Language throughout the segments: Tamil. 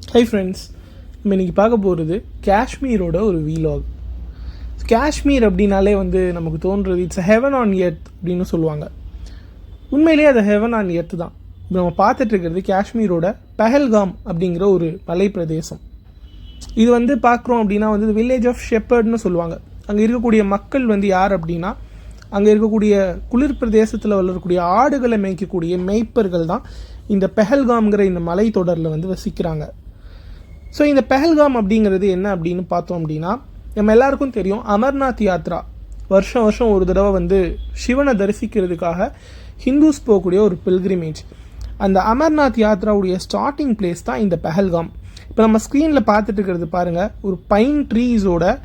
ஹை ஃப்ரெண்ட்ஸ், நம்ம இன்றைக்கி பார்க்க போகிறது காஷ்மீரோட ஒரு வீலாக். காஷ்மீர் அப்படின்னாலே நமக்கு தோன்றுறது இட்ஸ் ஹெவன் ஆன் எர்த் அப்படின்னு சொல்லுவாங்க. உண்மையிலேயே அது ஹெவன் ஆன் எர்த் தான். இப்போ நம்ம பார்த்துட்டு இருக்கிறது காஷ்மீரோட பெஹல்காம் அப்படிங்கிற ஒரு மலை பிரதேசம். இது பார்க்குறோம் அப்படின்னா வில்லேஜ் ஆஃப் ஷெப்பர்ட்னு சொல்லுவாங்க. அங்கே இருக்கக்கூடிய மக்கள் யார் அப்படின்னா, அங்கே இருக்கக்கூடிய குளிர் பிரதேசத்தில் வளரக்கூடிய ஆடுகளை மேய்க்கக்கூடிய மேய்ப்பர்கள் தான் இந்த பெஹல்காம்ங்கிற இந்த மலை தொடரில் வசிக்கிறாங்க. ஸோ இந்த பெஹல்காம் அப்படிங்கிறது என்ன அப்படின்னு பார்த்தோம் அப்படின்னா, நம்ம எல்லாருக்கும் தெரியும் அமர்நாத் யாத்ரா வருஷம் வருஷம் ஒரு தடவை சிவனை தரிசிக்கிறதுக்காக ஹிந்துஸ் போகக்கூடிய ஒரு பில்கிரிமேஜ். அந்த அமர்நாத் யாத்ராவுடைய ஸ்டார்டிங் பிளேஸ் தான் இந்த பெஹல்காம். இப்போ நம்ம ஸ்க்ரீனில் பார்த்துட்டு இருக்கிறது பாருங்கள், ஒரு பைன் ட்ரீஸோட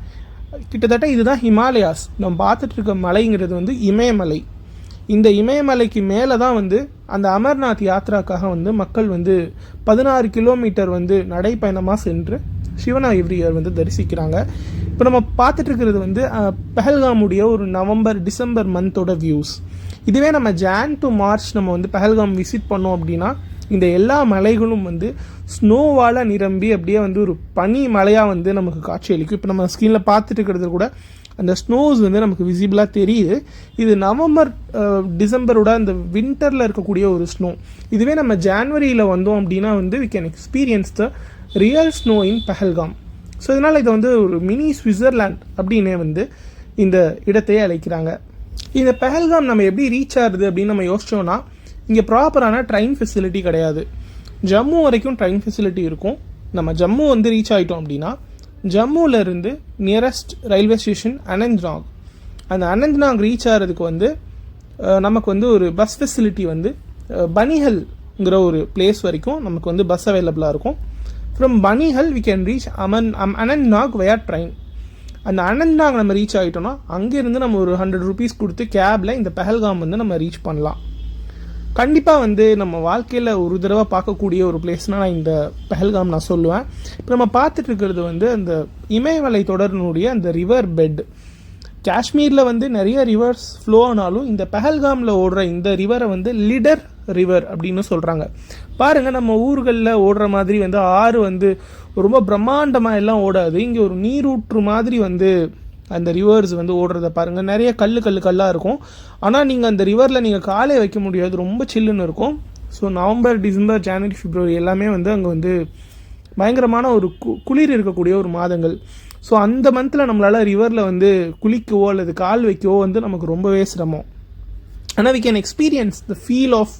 கிட்டத்தட்ட இதுதான் ஹிமாலயாஸ். நம்ம பார்த்துட்டு இருக்க மலைங்கிறது இமயமலை. இந்த இமயமலைக்கு மேலே தான் அந்த அமர்நாத் யாத்ராக்காக மக்கள் 16 கிலோமீட்டர் நடைப்பயணமாக சென்று சிவனை எவ்ரி இயர் தரிசிக்கிறாங்க. இப்போ நம்ம பார்த்துட்டு இருக்கிறது பெஹல்காமுடைய ஒரு நவம்பர் டிசம்பர் மந்தோட வியூஸ். இதுவே நம்ம ஜான் டு மார்ச் நம்ம பெஹல்காம் விசிட் பண்ணோம் அப்படின்னா, இந்த எல்லா மலைகளும் ஸ்னோவால் நிரம்பி அப்படியே ஒரு பனி மலையாக நமக்கு காட்சி அளிக்கும். இப்போ நம்ம ஸ்க்ரீனில் பார்த்துட்டு இருக்கிறது கூட அந்த ஸ்னோஸ் நமக்கு விசிபிளாக தெரியுது. இது நவம்பர் டிசம்பரோட அந்த வின்டரில் இருக்கக்கூடிய ஒரு ஸ்னோ. இதுவே நம்ம ஜான்வரியில் வந்தோம் அப்படின்னா we can experience the real snow in Pahalgam. So இதனால் இதை ஒரு மினி ஸ்விட்சர்லாண்ட் அப்படின்னே இந்த இடத்தையே அழைக்கிறாங்க. இந்த பெஹல்காம் நம்ம எப்படி ரீச் ஆகுது அப்படின்னு நம்ம யோசிச்சோன்னா, இங்கே ப்ராப்பரான ட்ரெயின் ஃபெசிலிட்டி கிடையாது. ஜம்மு வரைக்கும் ட்ரெயின் ஃபெசிலிட்டி இருக்கும். நம்ம ஜம்மு ரீச் ஆகிட்டோம் அப்படின்னா, ஜம்முவிலேருந்து நியரஸ்ட் ரயில்வே ஸ்டேஷன் அனந்த்நாக். அந்த அனந்த்நாக் ரீச் ஆகிறதுக்கு நமக்கு ஒரு பஸ் ஃபெசிலிட்டி பனிஹல்ங்கிற ஒரு பிளேஸ் வரைக்கும் நமக்கு பஸ் அவைலபிளாக இருக்கும். From Banihal we can reach Anantnag via train. அந்த அனந்த்நாக் நம்ம ரீச் ஆகிட்டோம்னா அங்கேருந்து நம்ம ஒரு 100 ரூபீஸ் கொடுத்து கேபில் இந்த பெஹல்காம் நம்ம ரீச் பண்ணலாம். கண்டிப்பாக நம்ம வாழ்க்கையில் ஒரு தடவை பார்க்கக்கூடிய ஒரு பிளேஸ்னால் நான் இந்த பெஹல்காம் நான் சொல்லுவேன். இப்போ நம்ம பார்த்துட்டு இருக்கிறது அந்த இமயமலை தொடரினுடைய அந்த ரிவர் பெட். காஷ்மீரில் நிறைய ரிவர்ஸ் ஃப்ளோ ஆனாலும் இந்த பெஹல்காமில் ஓடுற இந்த ரிவரை லிடர் ரிவர் அப்படின்னு சொல்கிறாங்க. பாருங்கள், நம்ம ஊர்களில் ஓடுற மாதிரி ஆறு ரொம்ப பிரம்மாண்டமாக எல்லாம் ஓடாது. இங்கே ஒரு நீரூற்று மாதிரி அந்த ரிவர்ஸ் ஓடுறத பாருங்கள். நிறைய கல்லாக இருக்கும். ஆனால் நீங்கள் அந்த ரிவரில் நீங்கள் காலை வைக்க முடியாது, ரொம்ப சில்லுன்னு இருக்கும். ஸோ நவம்பர் டிசம்பர் ஜனவரி பிப்ரவரி எல்லாமே அங்கே பயங்கரமான ஒரு குளிர் இருக்கக்கூடிய ஒரு மாதங்கள். ஸோ அந்த மந்தில் நம்மளால் ரிவரில் குளிக்கவோ அல்லது கால் வைக்கவோ நமக்கு ரொம்பவே சிரமம். ஆனால் we can experience the feel of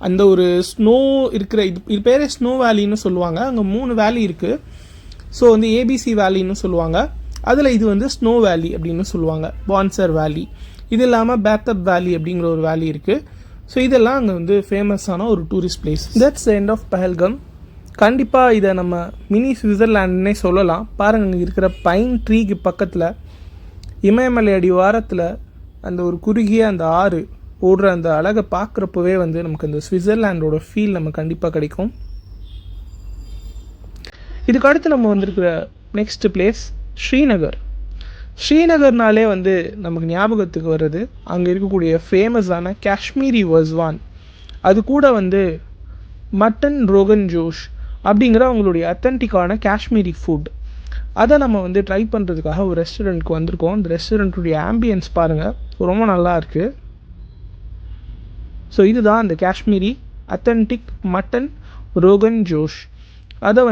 அந்த ஒரு ஸ்னோ இருக்கிற இது பேரே ஸ்னோ வேலின்னு சொல்லுவாங்க. அங்கே 3 வேலி இருக்குது. ஸோ ஏபிசி வேலின்னு சொல்லுவாங்க. அதில் இது ஸ்னோ வேலி அப்படின்னு சொல்லுவாங்க, பான்சர் வேலி. இது இல்லாமல் பேத்தப் வேலி அப்படிங்கிற ஒரு வேலி இருக்குது. ஸோ இதெல்லாம் அங்கே ஃபேமஸான ஒரு tourist place. That's end of Pahalgam. கண்டிப்பாக இதை நம்ம மினி ஸ்விட்சர்லாண்டுன்னே சொல்லலாம். பாருங்கள், அங்கே இருக்கிற பைன் ட்ரீக்கு பக்கத்தில் இமயமலை அடிவாரத்தில் அந்த ஒரு குறுகிய அந்த ஆறு ஓடுற அந்த அழகை பார்க்குறப்பவே நமக்கு அந்த ஸ்விட்சர்லாண்டோட ஃபீல் நம்ம கண்டிப்பாக கிடைக்கும். இதுக்கு அடுத்து நம்ம வந்திருக்கிற நெக்ஸ்ட் பிளேஸ் ஸ்ரீநகர். ஸ்ரீநகர்னாலே நமக்கு ஞாபகத்துக்கு வர்றது அங்கே இருக்கக்கூடிய ஃபேமஸான காஷ்மீரி வஸ்வான். அது கூட மட்டன் ரோகன் ஜோஷ் அப்படிங்கிற அவங்களுடைய அத்தன்டிக்கான காஷ்மீரி ஃபுட். அதை நம்ம ட்ரை பண்ணுறதுக்காக ஒரு ரெஸ்டாரண்ட்டுக்கு வந்திருக்கோம். அந்த ரெஸ்டாரண்ட்டுடைய ஆம்பியன்ஸ் பாருங்கள், ரொம்ப நல்லா இருக்குது. ஸோ இதுதான் அந்த காஷ்மீரி அத்தன்டிக் மட்டன் ரோகன் ஜோஷ். அதை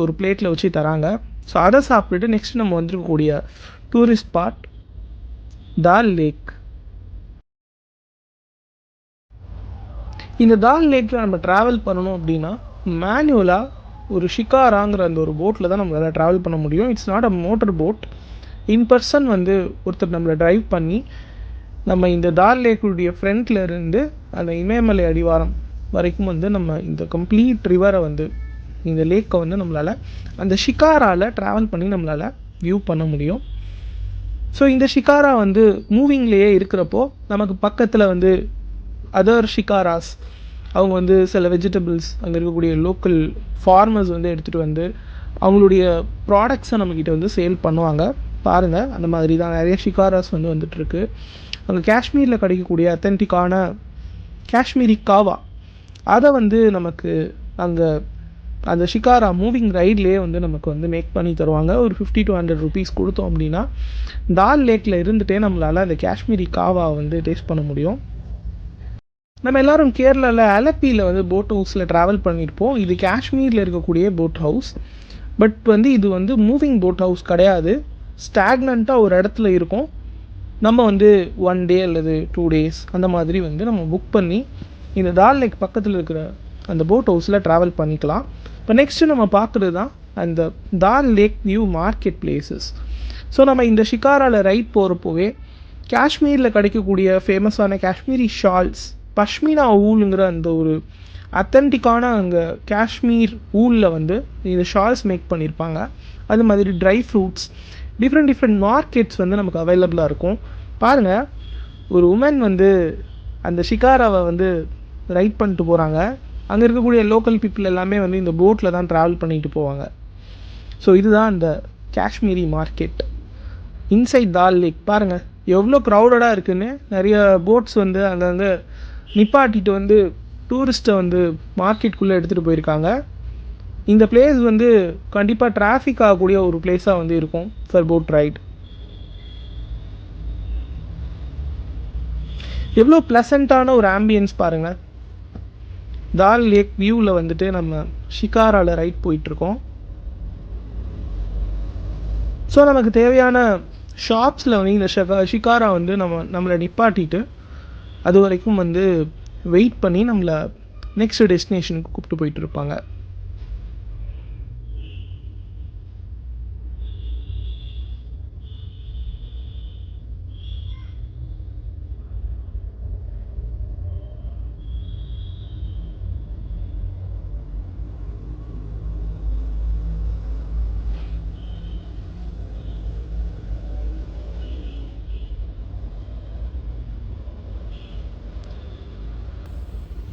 ஒரு பிளேட்டில் வச்சு தராங்க. ஸோ அதை சாப்பிட்டுட்டு நெக்ஸ்ட் நம்ம வந்துருக்கக்கூடிய டூரிஸ்ட் ஸ்பாட் தால் லேக். இந்த தால் லேக்கில் நம்ம ட்ராவல் பண்ணணும் அப்படின்னா மேனுவலாக ஒரு ஷிகாராங்கிற அந்த ஒரு போட்டில் தான் நம்மளால் ட்ராவல் பண்ண முடியும். It's not a motor boat. In person ஒருத்தர் நம்மளை ட்ரைவ் பண்ணி நம்ம இந்த தால் லேக்குடைய ஃப்ரண்ட்டில் இருந்து அந்த இமயமலை அடிவாரம் வரைக்கும் நம்ம இந்த கம்ப்ளீட் ரிவரை இந்த லேக்கை நம்மளால் அந்த ஷிகாராவில் ட்ராவல் பண்ணி நம்மளால் வியூ பண்ண முடியும். ஸோ இந்த ஷிகாரா மூவிங்லேயே இருக்கிறப்போ நமக்கு பக்கத்தில் அதர் ஷிகாராஸ் அவங்க சில வெஜிடபிள்ஸ் அங்கே இருக்கக்கூடிய லோக்கல் ஃபார்மர்ஸ் எடுத்துகிட்டு அவங்களுடைய ப்ராடக்ட்ஸை நம்மக்கிட்ட சேல் பண்ணுவாங்க. பாருங்கள், அந்த மாதிரி தான் நிறைய ஷிகாராஸ் வந்துட்டுருக்கு. அங்கே காஷ்மீரில் கிடைக்கக்கூடிய அத்தன்டிக்கான காஷ்மீரி காவா அதை நமக்கு அங்கே அந்த ஷிகாரா மூவிங் ரைட்லேயே வந்து நமக்கு வந்து மேக் பண்ணி தருவாங்க. ஒரு 50 to 100 rupees கொடுத்தோம் அப்படின்னா தால் லேக்கில் இருந்துகிட்டே நம்மளால் அந்த காஷ்மீரி காவா வந்து டேஸ்ட் பண்ண முடியும். நம்ம எல்லோரும் கேரளாவில் அலப்பியில் வந்து போட் ஹவுஸில் ட்ராவல் பண்ணியிருப்போம். இது காஷ்மீரில் இருக்கக்கூடிய போட் ஹவுஸ். பட் வந்து இது வந்து மூவிங் போட் ஹவுஸ் கிடையாது. ஸ்டாக்னண்ட்டாக ஒரு இடத்துல இருக்கும். நம்ம வந்து 1 day அல்லது 2 days அந்த மாதிரி வந்து நம்ம புக் பண்ணி இந்த தால் லேக் பக்கத்தில் இருக்கிற அந்த போட் ஹவுஸில் ட்ராவல் பண்ணிக்கலாம். இப்போ நெக்ஸ்ட்டு நம்ம பார்க்குறது தான் அந்த Dal lake view market places. So நம்ம இந்த ஷிகாராவில் ரைட் போகிறப்போவே காஷ்மீரில் கிடைக்கக்கூடிய ஃபேமஸான காஷ்மீரி ஷால்ஸ், பஷ்மினா ஊலுங்கிற அந்த ஒரு அத்தன்டிக்கான அங்கே காஷ்மீர் ஊலில் வந்து இந்த ஷால்ஸ் மேக் பண்ணியிருப்பாங்க. அது மாதிரி ட்ரை ஃப்ரூட்ஸ், டிஃப்ரெண்ட் மார்க்கெட்ஸ் வந்து நமக்கு அவைலபிளாக இருக்கும். பாருங்கள், ஒரு உமன் வந்து அந்த ஷிகாராவை வந்து ரைட் பண்ணிட்டு போகிறாங்க. அங்கே இருக்கக்கூடிய லோக்கல் பீப்புள் எல்லாமே வந்து இந்த போட்டில் தான் ட்ராவல் பண்ணிட்டு போவாங்க. ஸோ இதுதான் அந்த காஷ்மீரி மார்க்கெட் இன்சைட் தால் லேக். பாருங்கள் எவ்வளோ க்ரௌடடாக இருக்குதுன்னு. நிறைய போட்ஸ் வந்து அங்கங்கே நிப்பாட்டிட்டு வந்து டூரிஸ்ட்டை வந்து மார்க்கெட்டுக்குள்ளே எடுத்துகிட்டு போயிருக்காங்க. இந்த பிளேஸ் வந்து கண்டிப்பாக டிராஃபிக் ஆகக்கூடிய ஒரு பிளேஸாக வந்து இருக்கும் ஃபார் போட் ரைட். எவ்வளோ ப்ளசண்ட்டான ஒரு ஆம்பியன்ஸ் பாருங்கள். தால் லேக் வியூவில் வந்துட்டு நம்ம ஷிகாராவில் ரைட் போயிட்டுருக்கோம். ஸோ நமக்கு தேவையான ஷாப்ஸில் வந்து இந்த ஷிகாரா வந்து நம்மளை நிப்பாட்டிட்டு அது வரைக்கும் வந்து வெயிட் பண்ணி நம்மளை நெக்ஸ்ட் டெஸ்டினேஷனுக்கு கூப்பிட்டு போயிட்டுருப்பாங்க.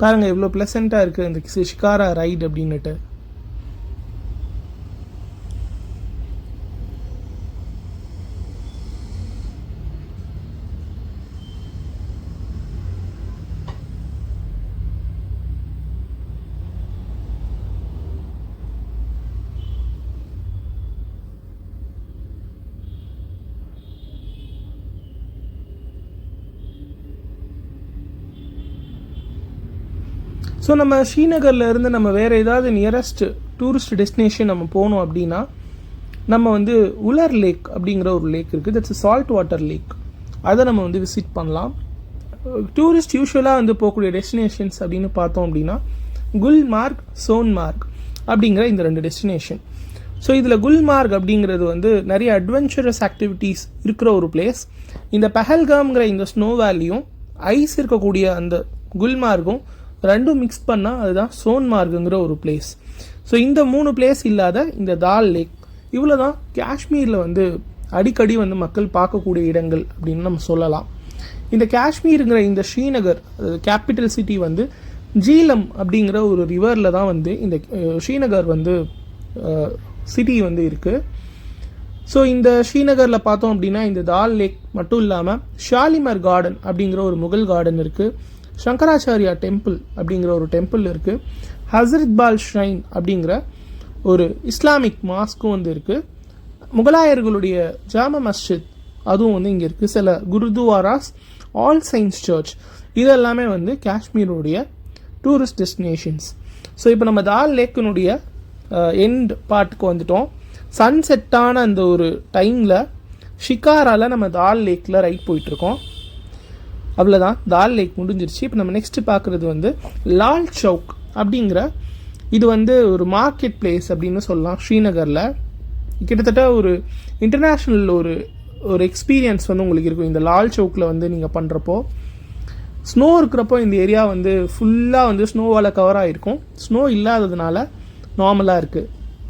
பாருங்கள் எவ்வளோ ப்ளசண்ட்டாக இருக்குது இந்த ஷிகாரா ரைட் அப்படின்னுட்டு. ஸோ நம்ம ஸ்ரீநகரில் இருந்து நம்ம வேறு ஏதாவது நியரஸ்ட் டூரிஸ்ட் டெஸ்டினேஷன் நம்ம போகணும் அப்படின்னா நம்ம வந்து உலர் லேக் அப்படிங்கிற ஒரு லேக் இருக்குது. That's salt water lakh. அதை நம்ம வந்து விசிட் பண்ணலாம். டூரிஸ்ட் யூஸ்வலாக வந்து போகக்கூடிய டெஸ்டினேஷன்ஸ் அப்படின்னு பார்த்தோம் அப்படின்னா குல்மார்க், சோன்மார்க் அப்படிங்கிற இந்த 2 டெஸ்டினேஷன். ஸோ இதில் குல்மார்க் அப்படிங்கிறது வந்து நிறைய அட்வென்ச்சரஸ் ஆக்டிவிட்டீஸ் இருக்கிற ஒரு பிளேஸ். இந்த பஹல்காம்ங்கிற இந்த ஸ்னோ வேலியும் ஐஸ் இருக்கக்கூடிய அந்த குல்மார்க்கும் ரெண்டும் மிக்ஸ் பண்ணால் அதுதான் சோன்மார்க்குங்கிற ஒரு பிளேஸ். ஸோ இந்த 3 பிளேஸ் இல்லாத இந்த தால் லேக், இவ்வளோ தான் காஷ்மீரில் வந்து அடிக்கடி வந்து மக்கள் பார்க்கக்கூடிய இடங்கள் அப்படின்னு நம்ம சொல்லலாம். இந்த காஷ்மீருங்கிற இந்த ஸ்ரீநகர் கேபிட்டல் சிட்டி வந்து ஜீலம் அப்படிங்கிற ஒரு ரிவரில் தான் வந்து இந்த ஸ்ரீநகர் வந்து சிட்டி வந்து இருக்குது. ஸோ இந்த ஸ்ரீநகரில் பார்த்தோம் அப்படின்னா இந்த தால் லேக் மட்டும் இல்லாமல் ஷாலிமர் கார்டன் அப்படிங்கிற ஒரு முகல் கார்டன் இருக்குது. சங்கராச்சாரியா டெம்பிள் அப்படிங்கிற ஒரு டெம்பிள் இருக்குது. ஹசரத் பால் ஷ்ரைன் அப்படிங்கிற ஒரு இஸ்லாமிக் மாஸ்க்கும் வந்து இருக்குது. முகலாயர்களுடைய ஜாமா மஸ்ஜித் அதுவும் வந்து இங்கே இருக்குது. சில குருதுவாராஸ், ஆல் சயின்ஸ் சர்ச், இதெல்லாமே வந்து காஷ்மீருடைய டூரிஸ்ட் டெஸ்டினேஷன்ஸ். ஸோ இப்போ நம்ம தால் லேக்கினுடைய எண்ட் பார்ட்டுக்கு வந்துட்டோம். சன்செட்டான அந்த ஒரு டைமில் ஷிகாராவில் நம்ம தால் லேக்கில் ரைட் போயிட்டுருக்கோம். அவ்வளோதான், தால் லேக் முடிஞ்சிருச்சு. இப்போ நம்ம நெக்ஸ்ட்டு பார்க்குறது வந்து லால் சவுக் அப்படிங்கிற இது வந்து ஒரு மார்க்கெட் பிளேஸ் அப்படின்னு சொல்லலாம். ஸ்ரீநகரில் கிட்டத்தட்ட ஒரு இன்டர்நேஷ்னல் ஒரு எக்ஸ்பீரியன்ஸ் வந்து உங்களுக்கு இருக்கும் இந்த லால் சவுக்கில் வந்து நீங்கள் பண்ணுறப்போ. ஸ்னோ இருக்கிறப்போ இந்த ஏரியா வந்து ஃபுல்லாக வந்து ஸ்னோவால் கவர் ஆகிருக்கும். ஸ்னோ இல்லாததுனால நார்மலாக இருக்குது.